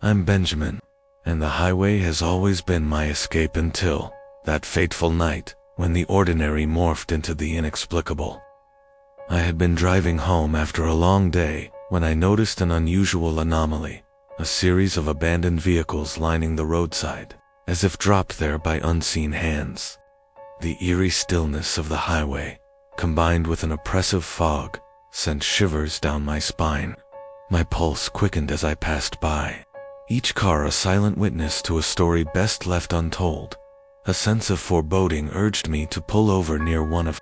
I'm Benjamin, and the highway has always been my escape until that fateful night when the ordinary morphed into the inexplicable. I had been driving home after a long day when I noticed an unusual anomaly, a series of abandoned vehicles lining the roadside, as if dropped there by unseen hands. The eerie stillness of the highway, combined with an oppressive fog, sent shivers down my spine. My pulse quickened as I passed by, each car a silent witness to a story best left untold. A sense of foreboding urged me to pull over near one of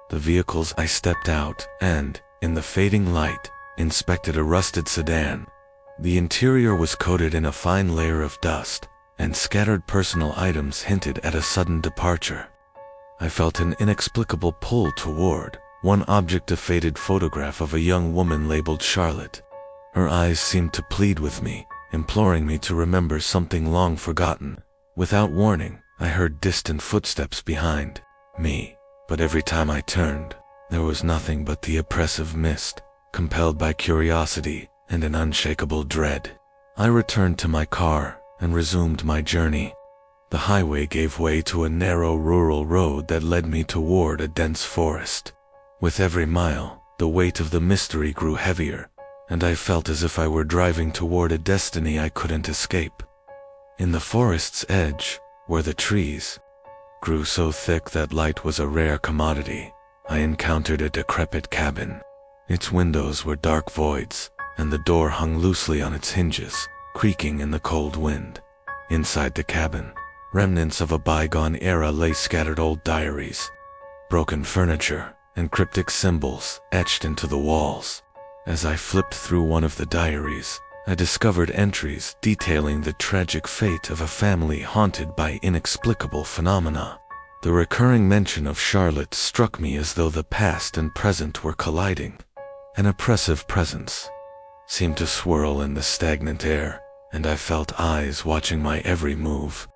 the vehicles. I stepped out and, in the fading light, inspected a rusted sedan. The interior was coated in a fine layer of dust, and scattered personal items hinted at a sudden departure. I felt an inexplicable pull toward one object, a faded photograph of a young woman labeled Charlotte. Her eyes seemed to plead with me, imploring me to remember something long forgotten. Without warning, I heard distant footsteps behind me, but every time I turned, there was nothing but the oppressive mist, compelled by curiosity and an unshakable dread. I returned to my car and resumed my journey. The highway gave way to a narrow rural road that led me toward a dense forest. With every mile, the weight of the mystery grew heavier, and I felt as if I were driving toward a destiny I couldn't escape. In the forest's edge, where the trees grew so thick that light was a rare commodity, I encountered a decrepit cabin. Its windows were dark voids, and the door hung loosely on its hinges, creaking in the cold wind. Inside the cabin, remnants of a bygone era lay scattered: old diaries, broken furniture, and cryptic symbols etched into the walls. As I flipped through one of the diaries, I discovered entries detailing the tragic fate of a family haunted by inexplicable phenomena. The recurring mention of Charlotte struck me as though the past and present were colliding. An oppressive presence seemed to swirl in the stagnant air, and I felt eyes watching my every move.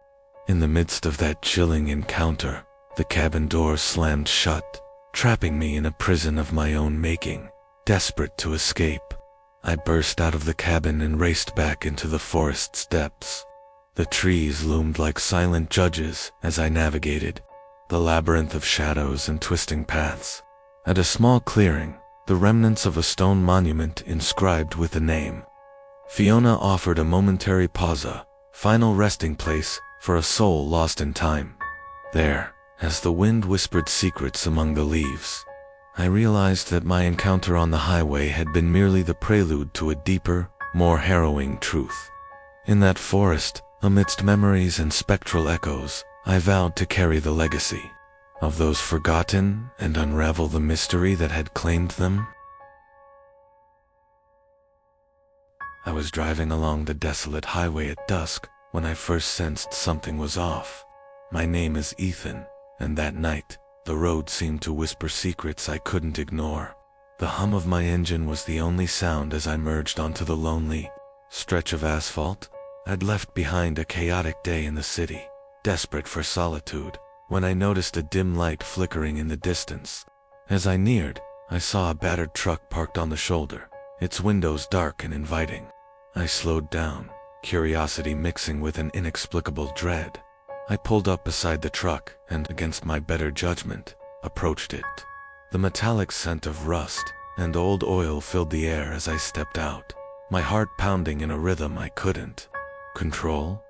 In the midst of that chilling encounter, the cabin door slammed shut, trapping me in a prison of my own making. Desperate to escape, I burst out of the cabin and raced back into the forest's depths. The trees loomed like silent judges as I navigated the labyrinth of shadows and twisting paths. At a small clearing, the remnants of a stone monument inscribed with a name, Fiona, offered a momentary pause, a final resting place for a soul lost in time. There, as the wind whispered secrets among the leaves, I realized that my encounter on the highway had been merely the prelude to a deeper, more harrowing truth. In that forest, amidst memories and spectral echoes, I vowed to carry the legacy of those forgotten and unravel the mystery that had claimed them. I was driving along the desolate highway at dusk when I first sensed something was off. My name is Ethan, and that night, the road seemed to whisper secrets I couldn't ignore. The hum of my engine was the only sound as I merged onto the lonely stretch of asphalt. I'd left behind a chaotic day in the city, desperate for solitude, when I noticed a dim light flickering in the distance. As I neared, I saw a battered truck parked on the shoulder, its windows dark and inviting. I slowed down, curiosity mixing with an inexplicable dread. I pulled up beside the truck and, against my better judgment, approached it. The metallic scent of rust and old oil filled the air as I stepped out, my heart pounding in a rhythm I couldn't control.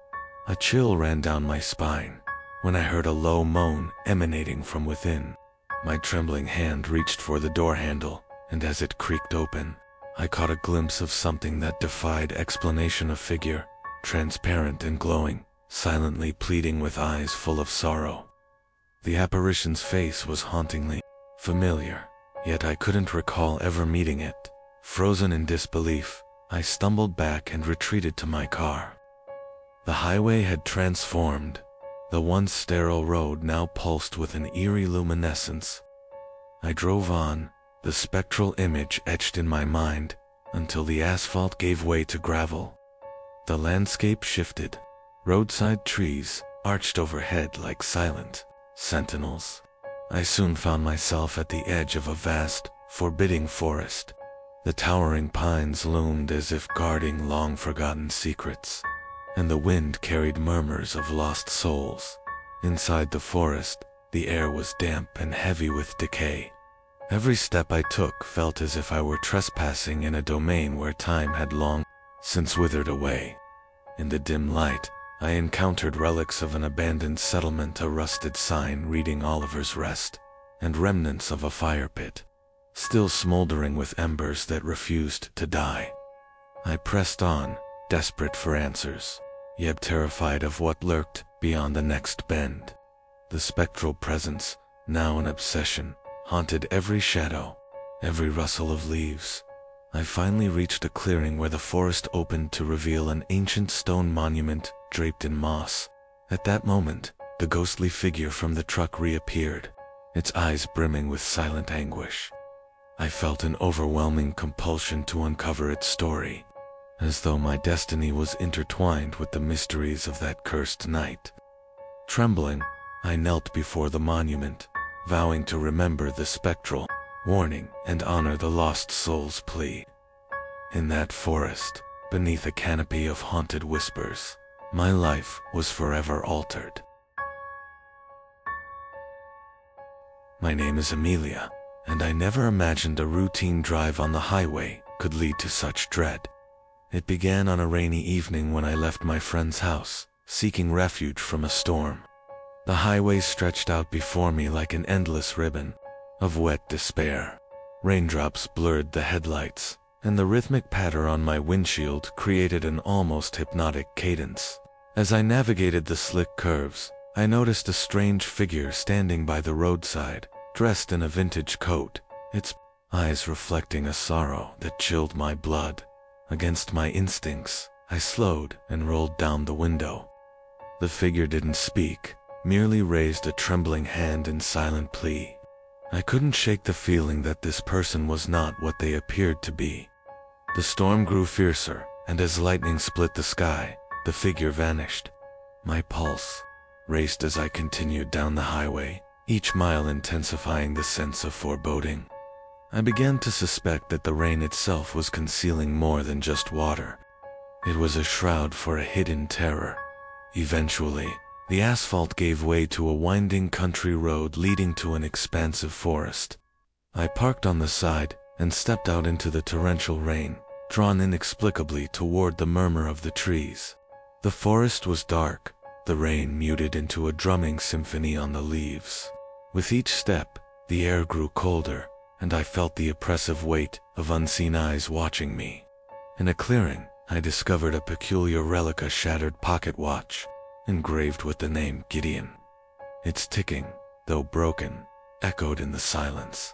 A chill ran down my spine when I heard a low moan emanating from within. My trembling hand reached for the door handle, and as it creaked open, I caught a glimpse of something that defied explanation: a figure, transparent and glowing, silently pleading with eyes full of sorrow. The apparition's face was hauntingly familiar, yet I couldn't recall ever meeting it. Frozen in disbelief, I stumbled back and retreated to my car. The highway had transformed. The once sterile road now pulsed with an eerie luminescence. I drove on, the spectral image etched in my mind, until the asphalt gave way to gravel. The landscape shifted. Roadside trees arched overhead like silent sentinels. I soon found myself at the edge of a vast, forbidding forest. The towering pines loomed as if guarding long-forgotten secrets, and the wind carried murmurs of lost souls. Inside the forest, the air was damp and heavy with decay. Every step I took felt as if I were trespassing in a domain where time had long since withered away. In the dim light, I encountered relics of an abandoned settlement, a rusted sign reading Oliver's Rest, and remnants of a fire pit, still smoldering with embers that refused to die. I pressed on, desperate for answers, yet terrified of what lurked beyond the next bend. The spectral presence, now an obsession, haunted every shadow, every rustle of leaves. I finally reached a clearing where the forest opened to reveal an ancient stone monument draped in moss. At that moment, the ghostly figure from the truck reappeared, its eyes brimming with silent anguish. I felt an overwhelming compulsion to uncover its story, as though my destiny was intertwined with the mysteries of that cursed night. Trembling, I knelt before the monument, vowing to remember the spectral warning and honor the lost soul's plea. In that forest, beneath a canopy of haunted whispers, my life was forever altered. My name is Amelia, and I never imagined a routine drive on the highway could lead to such dread. It began on a rainy evening when I left my friend's house, seeking refuge from a storm. The highway stretched out before me like an endless ribbon of wet despair. Raindrops blurred the headlights, and the rhythmic patter on my windshield created an almost hypnotic cadence. As I navigated the slick curves, I noticed a strange figure standing by the roadside, dressed in a vintage coat, its eyes reflecting a sorrow that chilled my blood. Against my instincts, I slowed and rolled down the window. The figure didn't speak, merely raised a trembling hand in silent plea. I couldn't shake the feeling that this person was not what they appeared to be. The storm grew fiercer, and as lightning split the sky, the figure vanished. My pulse raced as I continued down the highway, each mile intensifying the sense of foreboding. I began to suspect that the rain itself was concealing more than just water. It was a shroud for a hidden terror. Eventually, the asphalt gave way to a winding country road leading to an expansive forest. I parked on the side and stepped out into the torrential rain, drawn inexplicably toward the murmur of the trees. The forest was dark, the rain muted into a drumming symphony on the leaves. With each step, the air grew colder, and I felt the oppressive weight of unseen eyes watching me. In a clearing, I discovered a peculiar relic, a shattered pocket watch, engraved with the name Gideon. Its ticking, though broken, echoed in the silence.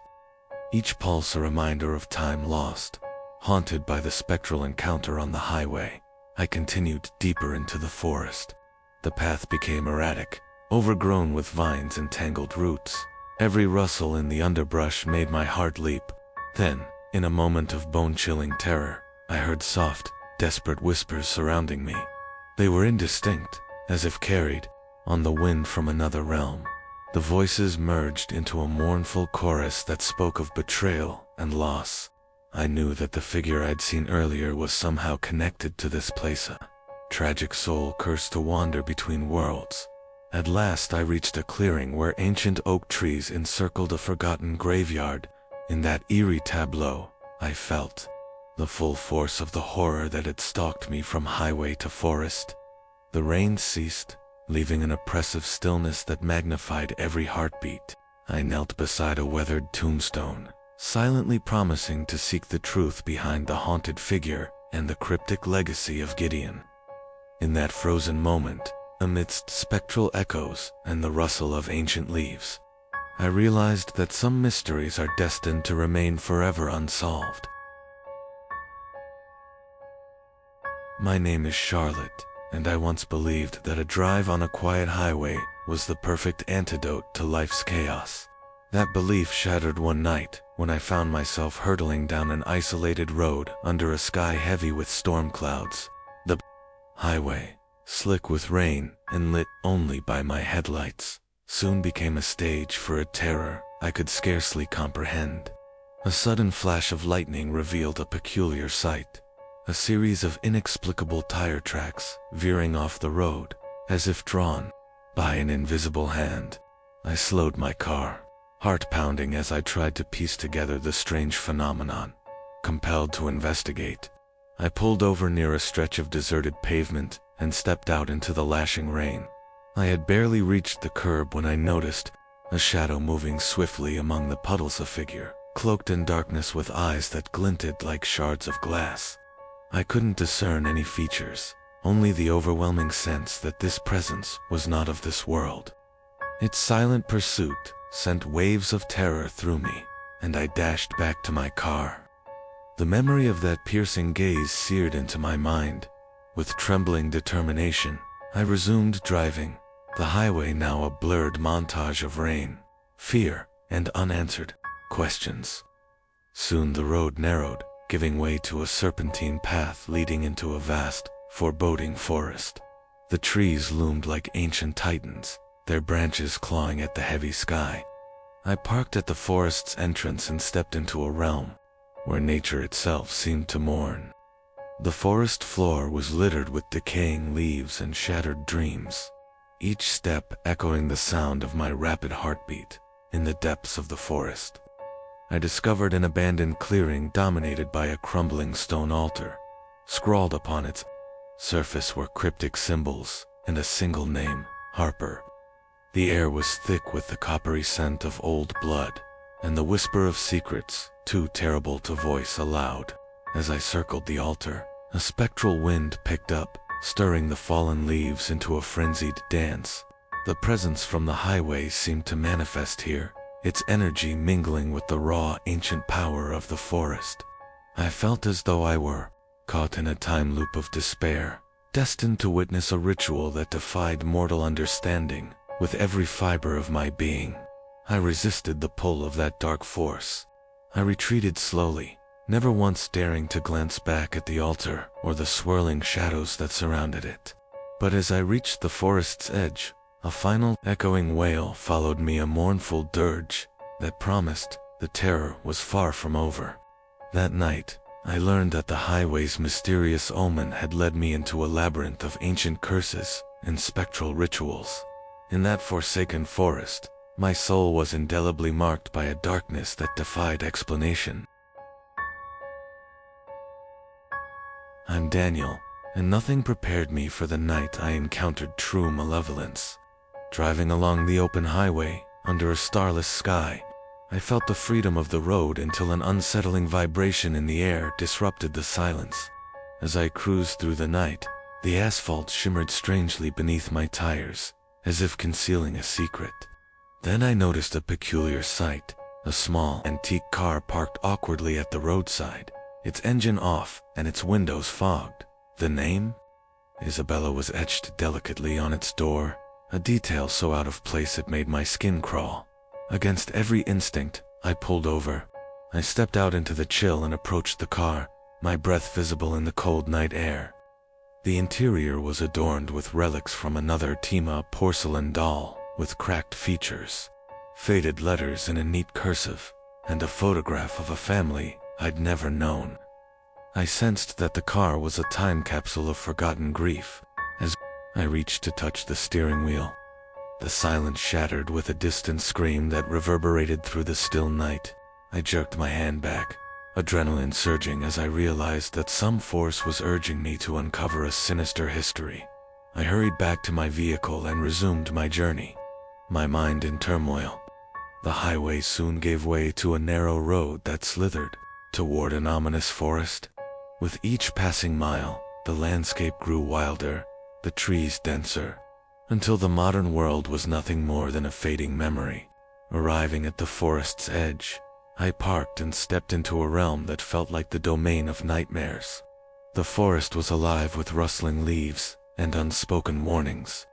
Each pulse a reminder of time lost. Haunted by the spectral encounter on the highway, I continued deeper into the forest. The path became erratic, overgrown with vines and tangled roots. Every rustle in the underbrush made my heart leap. Then, in a moment of bone-chilling terror, I heard soft, desperate whispers surrounding me. They were indistinct, as if carried on the wind from another realm. The voices merged into a mournful chorus that spoke of betrayal and loss. I knew that the figure I'd seen earlier was somehow connected to this place, a tragic soul cursed to wander between worlds. At last I reached a clearing where ancient oak trees encircled a forgotten graveyard. In that eerie tableau, I felt the full force of the horror that had stalked me from highway to forest. The rain ceased, leaving an oppressive stillness that magnified every heartbeat. I knelt beside a weathered tombstone, silently promising to seek the truth behind the haunted figure and the cryptic legacy of Gideon. In that frozen moment, amidst spectral echoes and the rustle of ancient leaves, I realized that some mysteries are destined to remain forever unsolved. My name is Charlotte, and I once believed that a drive on a quiet highway was the perfect antidote to life's chaos. That belief shattered one night when I found myself hurtling down an isolated road under a sky heavy with storm clouds. The highway, slick with rain and lit only by my headlights, soon became a stage for a terror I could scarcely comprehend. A sudden flash of lightning revealed a peculiar sight. A series of inexplicable tire tracks veering off the road, as if drawn by an invisible hand. I slowed my car, heart pounding as I tried to piece together the strange phenomenon. Compelled to investigate, I pulled over near a stretch of deserted pavement and stepped out into the lashing rain. I had barely reached the curb when I noticed a shadow moving swiftly among the puddles. A figure, cloaked in darkness with eyes that glinted like shards of glass. I couldn't discern any features, only the overwhelming sense that this presence was not of this world. Its silent pursuit sent waves of terror through me, and I dashed back to my car. The memory of that piercing gaze seared into my mind. With trembling determination, I resumed driving, the highway now a blurred montage of rain, fear, and unanswered questions. Soon the road narrowed, giving way to a serpentine path leading into a vast, foreboding forest. The trees loomed like ancient titans, their branches clawing at the heavy sky. I parked at the forest's entrance and stepped into a realm where nature itself seemed to mourn. The forest floor was littered with decaying leaves and shattered dreams, each step echoing the sound of my rapid heartbeat. In the depths of the forest, I discovered an abandoned clearing dominated by a crumbling stone altar. Scrawled upon its surface were cryptic symbols and a single name, Harper. The air was thick with the coppery scent of old blood, and the whisper of secrets too terrible to voice aloud. As I circled the altar, a spectral wind picked up, stirring the fallen leaves into a frenzied dance. The presence from the highway seemed to manifest here, its energy mingling with the raw, ancient power of the forest. I felt as though I were caught in a time loop of despair, destined to witness a ritual that defied mortal understanding. With every fiber of my being, I resisted the pull of that dark force. I retreated slowly, never once daring to glance back at the altar or the swirling shadows that surrounded it. But as I reached the forest's edge, a final echoing wail followed me, a mournful dirge that promised the terror was far from over. That night, I learned that the highway's mysterious omen had led me into a labyrinth of ancient curses and spectral rituals. In that forsaken forest, my soul was indelibly marked by a darkness that defied explanation. I'm Daniel, and nothing prepared me for the night I encountered true malevolence. Driving along the open highway, under a starless sky, I felt the freedom of the road until an unsettling vibration in the air disrupted the silence. As I cruised through the night, the asphalt shimmered strangely beneath my tires, as if concealing a secret. Then I noticed a peculiar sight, a small, antique car parked awkwardly at the roadside, its engine off and its windows fogged. The name? Isabella was etched delicately on its door, a detail so out of place it made my skin crawl. Against every instinct, I pulled over. I stepped out into the chill and approached the car, my breath visible in the cold night air. The interior was adorned with relics from another Tima porcelain doll, with cracked features, faded letters in a neat cursive, and a photograph of a family I'd never known. I sensed that the car was a time capsule of forgotten grief. As I reached to touch the steering wheel, the silence shattered with a distant scream that reverberated through the still night. I jerked my hand back, adrenaline surging as I realized that some force was urging me to uncover a sinister history. I hurried back to my vehicle and resumed my journey, my mind in turmoil. The highway soon gave way to a narrow road that slithered toward an ominous forest. With each passing mile, the landscape grew wilder, the trees denser, until the modern world was nothing more than a fading memory. Arriving at the forest's edge, I parked and stepped into a realm that felt like the domain of nightmares. The forest was alive with rustling leaves and unspoken warnings.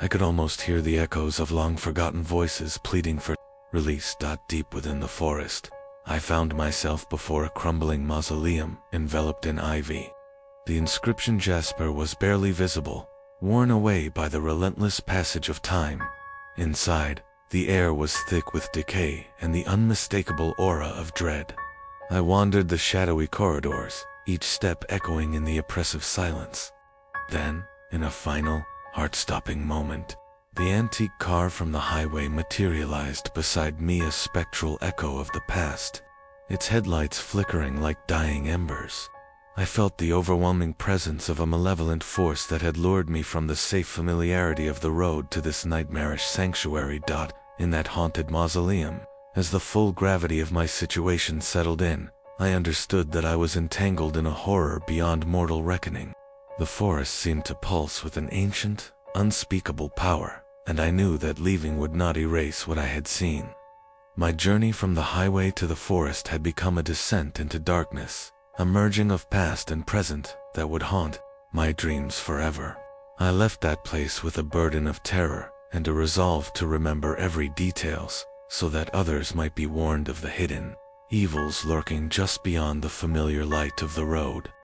I could almost hear the echoes of long-forgotten voices pleading for release. Deep within the forest, I found myself before a crumbling mausoleum enveloped in ivy. The inscription Jasper was barely visible, worn away by the relentless passage of time. Inside, the air was thick with decay and the unmistakable aura of dread. I wandered the shadowy corridors, each step echoing in the oppressive silence. Then, in a final, heart-stopping moment, the antique car from the highway materialized beside me, a spectral echo of the past, its headlights flickering like dying embers. I felt the overwhelming presence of a malevolent force that had lured me from the safe familiarity of the road to this nightmarish sanctuary. In that haunted mausoleum, as the full gravity of my situation settled in, I understood that I was entangled in a horror beyond mortal reckoning. The forest seemed to pulse with an ancient, unspeakable power, and I knew that leaving would not erase what I had seen. My journey from the highway to the forest had become a descent into darkness, a merging of past and present that would haunt my dreams forever. I left that place with a burden of terror and a resolve to remember every details, so that others might be warned of the hidden evils lurking just beyond the familiar light of the road.